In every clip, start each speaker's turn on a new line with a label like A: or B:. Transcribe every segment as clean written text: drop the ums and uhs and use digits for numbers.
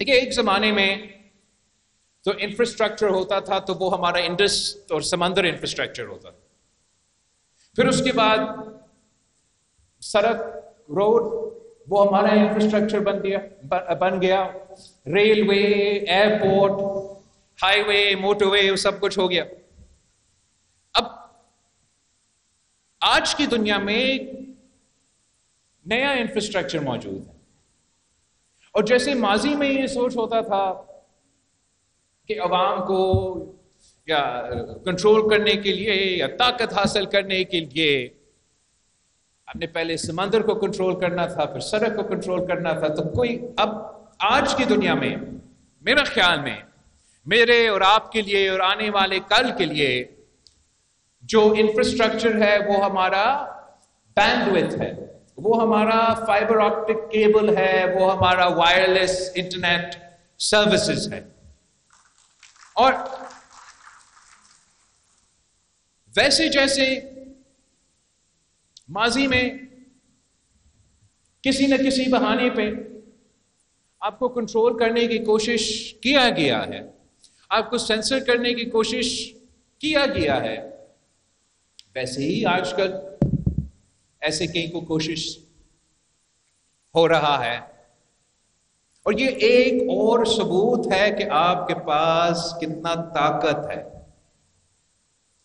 A: دیکھیے ایک زمانے میں تو انفراسٹرکچر ہوتا تھا تو وہ ہمارا انڈس اور سمندر انفراسٹرکچر ہوتا تھا. پھر اس کے بعد سڑک روڈ وہ ہمارا انفراسٹرکچر بن گیا. ریلوے، ایئرپورٹ، ہائی وے، موٹر وے، سب کچھ ہو گیا. اب آج کی دنیا میں نیا انفراسٹرکچر موجود ہے. اور جیسے ماضی میں یہ سوچ ہوتا تھا کہ عوام کو یا کنٹرول کرنے کے لیے یا طاقت حاصل کرنے کے لیے آپ نے پہلے سمندر کو کنٹرول کرنا تھا، پھر سڑک کو کنٹرول کرنا تھا. تو کوئی اب آج کی دنیا میں میرا خیال میں میرے اور آپ کے لیے اور آنے والے کل کے لیے جو انفراسٹرکچر ہے وہ ہمارا بینڈویتھ ہے، وہ ہمارا فائبر آپٹک کیبل ہے، وہ ہمارا وائرلیس انٹرنیٹ سروسز ہے. اور ویسے جیسے ماضی میں کسی نہ کسی بہانے پہ آپ کو کنٹرول کرنے کی کوشش کیا گیا ہے، آپ کو سینسر کرنے کی کوشش کیا گیا ہے، ویسے ہی آج کل ایسے کئی کو کوشش ہو رہا ہے. اور یہ ایک اور ثبوت ہے کہ آپ کے پاس کتنا طاقت ہے.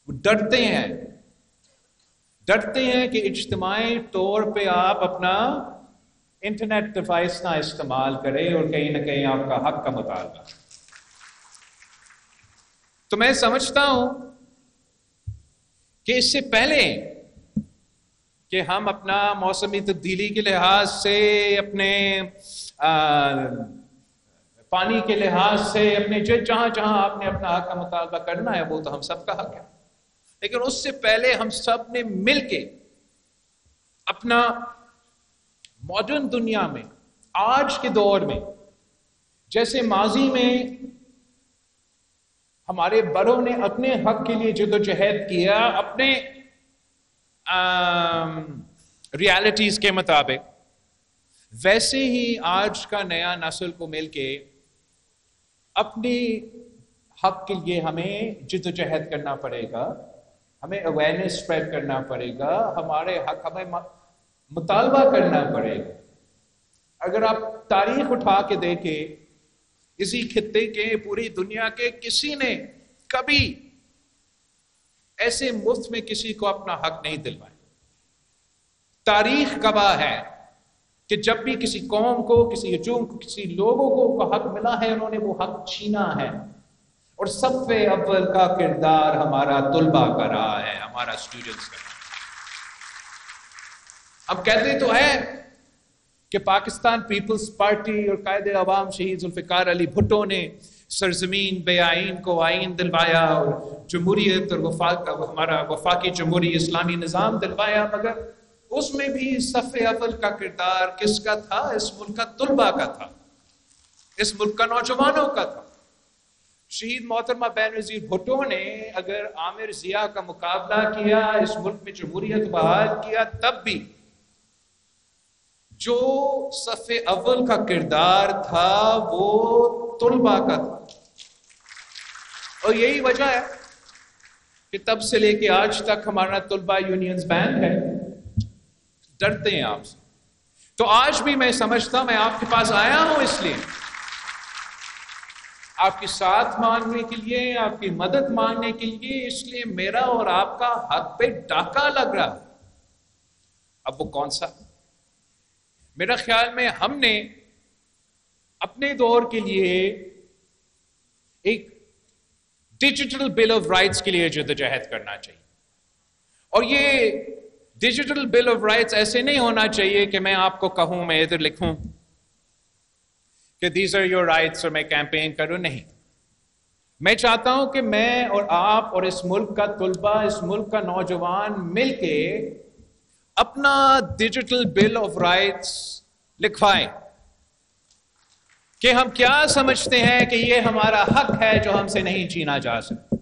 A: وہ ڈرتے ہیں کہ اجتماعی طور پہ آپ اپنا انٹرنیٹ ڈیوائس نہ استعمال کریں اور کہیں نہ کہیں آپ کا حق کا مطالبہ. تو میں سمجھتا ہوں کہ اس سے پہلے کہ ہم اپنا موسمی تبدیلی کے لحاظ سے، اپنے پانی کے لحاظ سے، اپنے جہاں جہاں آپ نے اپنا حق کا مطالبہ کرنا ہے وہ تو ہم سب کا حق ہے، لیکن اس سے پہلے ہم سب نے مل کے اپنا ماڈرن دنیا میں آج کے دور میں جیسے ماضی میں ہمارے بڑوں نے اپنے حق کے لیے جدوجہد کیا اپنے ریالٹیز کے مطابق، ویسے ہی آج کا نیا نسل کو مل کے اپنی حق کے لیے ہمیں جدوجہد کرنا پڑے گا، ہمیں اویئرنیس اسپریڈ کرنا پڑے گا، ہمارے حق ہمیں مطالبہ کرنا پڑے گا. اگر آپ تاریخ اٹھا کے دیکھیں، اسی خطے کے پوری دنیا کے کسی نے کبھی ایسے مفت میں کسی کو اپنا حق نہیں دلوایا. تاریخ گواہ ہے کہ جب بھی کسی قوم کو، کسی ہجوم کو، کسی لوگوں کو حق ملا ہے، انہوں نے وہ حق چھینا ہے. اور صف اول کا کردار ہمارا طلبہ کا رہا ہے، ہمارا اسٹوڈنٹس کا. اب کہتے تو ہے کہ پاکستان پیپلز پارٹی اور قائد عوام شہید ذوالفقار علی بھٹو نے سرزمین بے آئین کو آئین دلوایا اور جمہوریت اور ہمارا وفاقی جمہوری اسلامی نظام دلوایا، مگر اس میں بھی صف اول کا کردار کس کا تھا؟ اس ملک کا طلبہ کا تھا، اس ملک کا نوجوانوں کا تھا. شہید محترمہ بینظیر بھٹو نے اگر عامر ضیاء کا مقابلہ کیا، اس ملک میں جمہوریت بحال کیا، تب بھی جو صف اول کا کردار تھا وہ طلبہ کا تھا. اور یہی وجہ ہے کہ تب سے لے کے آج تک ہمارا طلبہ یونینز بینڈ ہے، ڈرتے ہیں آپ سے. تو آج بھی میں سمجھتا میں آپ کے پاس آیا ہوں اس لیے، آپ کی ساتھ مانگنے کے لیے، آپ کی مدد مانگنے کے لیے، اس لیے میرا اور آپ کا حق پہ ڈاکہ لگ رہا. اب وہ کون سا؟ میرا خیال میں ہم نے اپنے دور کے لیے ایک ڈیجیٹل بل آف رائٹس کے لیے جدوجہد کرنا چاہیے. اور یہ ڈیجیٹل بل آف رائٹس ایسے نہیں ہونا چاہیے کہ میں آپ کو کہوں، میں ادھر لکھوں کہ دیز آر یور رائٹس اور میں کیمپین کروں. نہیں، میں چاہتا ہوں کہ میں اور آپ اور اس ملک کا طلبہ، اس ملک کا نوجوان مل کے اپنا ڈیجیٹل بل آف رائٹس لکھوائیں کہ ہم کیا سمجھتے ہیں کہ یہ ہمارا حق ہے جو ہم سے نہیں چھینا جا سکتا،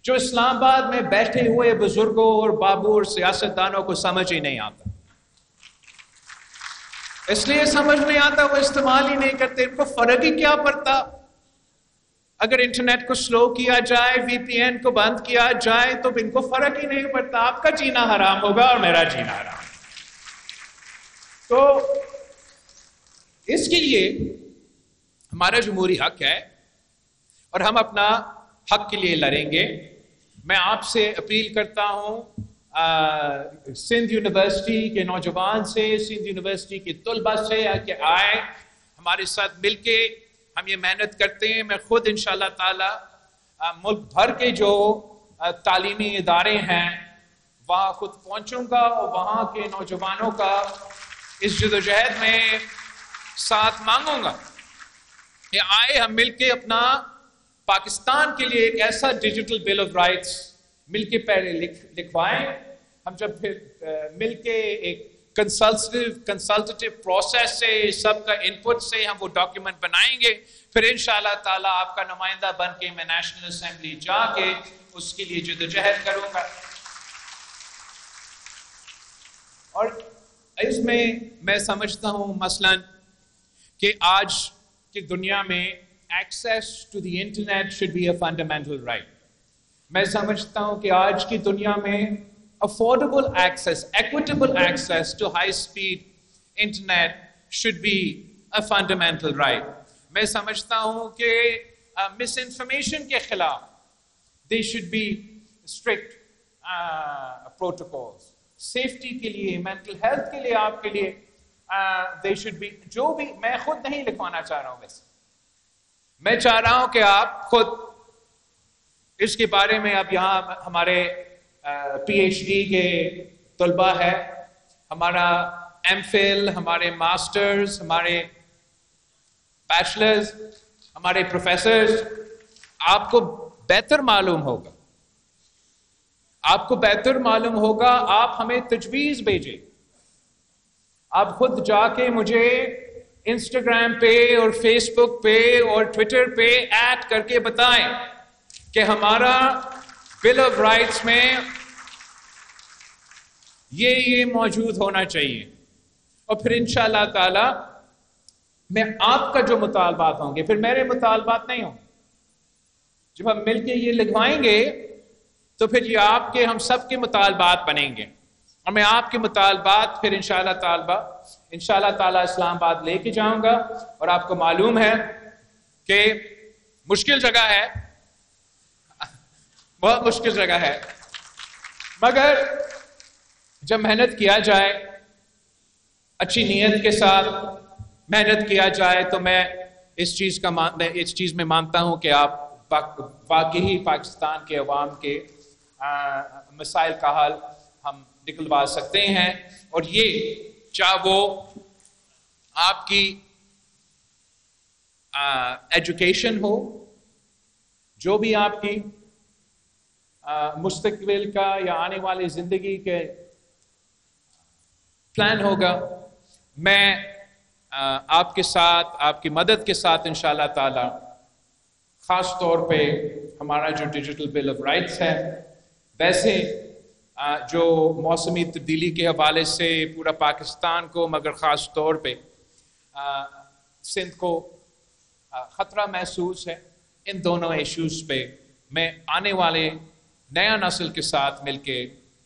A: جو اسلام آباد میں بیٹھے ہوئے بزرگوں اور بابوں اور سیاستدانوں کو سمجھ ہی نہیں آتا. اس لیے سمجھ نہیں آتا، وہ استعمال ہی نہیں کرتے، ان کو فرق ہی کیا پڑتا۔ اگر انٹرنیٹ کو سلو کیا جائے، وی پی این کو بند کیا جائے، تو ان کو فرق ہی نہیں پڑتا، آپ کا جینا حرام ہوگا اور میرا جینا حرام۔ تو اس کے لیے ہمارا جمہوری حق ہے اور ہم اپنا حق کے لیے لڑیں گے۔ میں آپ سے اپیل کرتا ہوں، سندھ یونیورسٹی کے نوجوان سے، سندھ یونیورسٹی کے طلباء سے، کہ آئے ہمارے ساتھ مل کے ہم یہ محنت کرتے ہیں۔ میں خود انشاءاللہ تعالی ملک بھر کے جو تعلیمی ادارے ہیں وہاں خود پہنچوں گا اور وہاں کے نوجوانوں کا اس جدوجہد میں ساتھ مانگوں گا کہ آئے ہم مل کے اپنا پاکستان کے لیے ایک ایسا ڈیجیٹل بل آف رائٹس مل کے پہلے لکھوائیں۔ ہم جب پھر مل کے ایک کنسلٹیو پروسیس سے، سب کا انپٹ سے ہم وہ ڈاکیومنٹ بنائیں گے، پھر انشاءاللہ تعالی آپ کا نمائندہ بن کے میں نیشنل اسمبلی جا کے اس کے لیے جدوجہد کروں گا۔ اور اس میں سمجھتا ہوں مثلاً کہ آج کی دنیا میں access to the internet should be a fundamental right. میں سمجھتا ہوں کہ آج کی دنیا میں affordable access, equitable access to high speed internet should be a fundamental right. میں سمجھتا ہوں کہ مس انفارمیشن کے خلاف there should be strict protocols, safety کے لیے، مینٹل ہیلتھ کے لیے، آپ کے لیے دے شوڈ بی، جو بھی میں خود نہیں لکھوانا چاہ رہا ہوں، ویسے میں چاہ رہا ہوں کہ آپ خود اس کے بارے میں، اب یہاں ہمارے پی ایچ ڈی کے طلباء ہے، ہمارا ایم فل، ہمارے ماسٹرز، ہمارے بیچلرز، ہمارے پروفیسرز، آپ کو بہتر معلوم ہوگا، آپ کو بہتر معلوم ہوگا، آپ ہمیں تجویز بھیجیں، آپ خود جا کے مجھے انسٹاگرام پہ اور فیس بک پہ اور ٹویٹر پہ ایڈ کر کے بتائیں کہ ہمارا بل آف رائٹس میں یہ موجود ہونا چاہیے، اور پھر انشاءاللہ تعالی میں آپ کا جو مطالبات ہوں گے، پھر میرے مطالبات نہیں ہوں گے، جب ہم مل کے یہ لکھوائیں گے تو پھر یہ آپ کے، ہم سب کے مطالبات بنیں گے، اور میں آپ کے مطالبات پھر انشاءاللہ تعالی اسلام آباد لے کے جاؤں گا۔ اور آپ کو معلوم ہے کہ مشکل جگہ ہے، بہت مشکل جگہ ہے، مگر جب محنت کیا جائے، اچھی نیت کے ساتھ محنت کیا جائے، تو میں اس چیز میں مانتا ہوں کہ آپ واقعی پاکستان کے عوام کے مسائل کا حل ہم نکلوا سکتے ہیں، اور یہ چاہے وہ آپ کی ایجوکیشن ہو، جو بھی آپ کی مستقبل کا یا آنے والی زندگی کے پلان ہوگا، میں آپ کے ساتھ، آپ کی مدد کے ساتھ انشاءاللہ تعالی، خاص طور پہ ہمارا جو ڈیجیٹل بل آف رائٹس ہے، ویسے جو موسمی تبدیلی کے حوالے سے پورا پاکستان کو، مگر خاص طور پہ سندھ کو خطرہ محسوس ہے، ان دونوں ایشوز پہ میں آنے والے نیا نسل کے ساتھ مل کے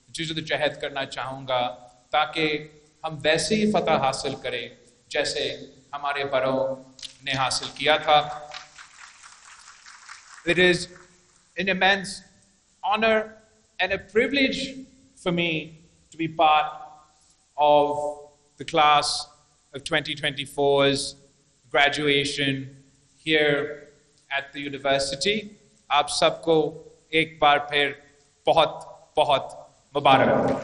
A: جدوجہد کرنا چاہوں گا، تاکہ ہم ویسے ہی فتح حاصل کریں جیسے ہمارے بڑوں نے حاصل کیا تھا۔ It is an immense honor and a privilege for me to be part of the class of 2024's graduation here at the university. آپ سب کو ایک بار پھر بہت بہت مبارک ہو۔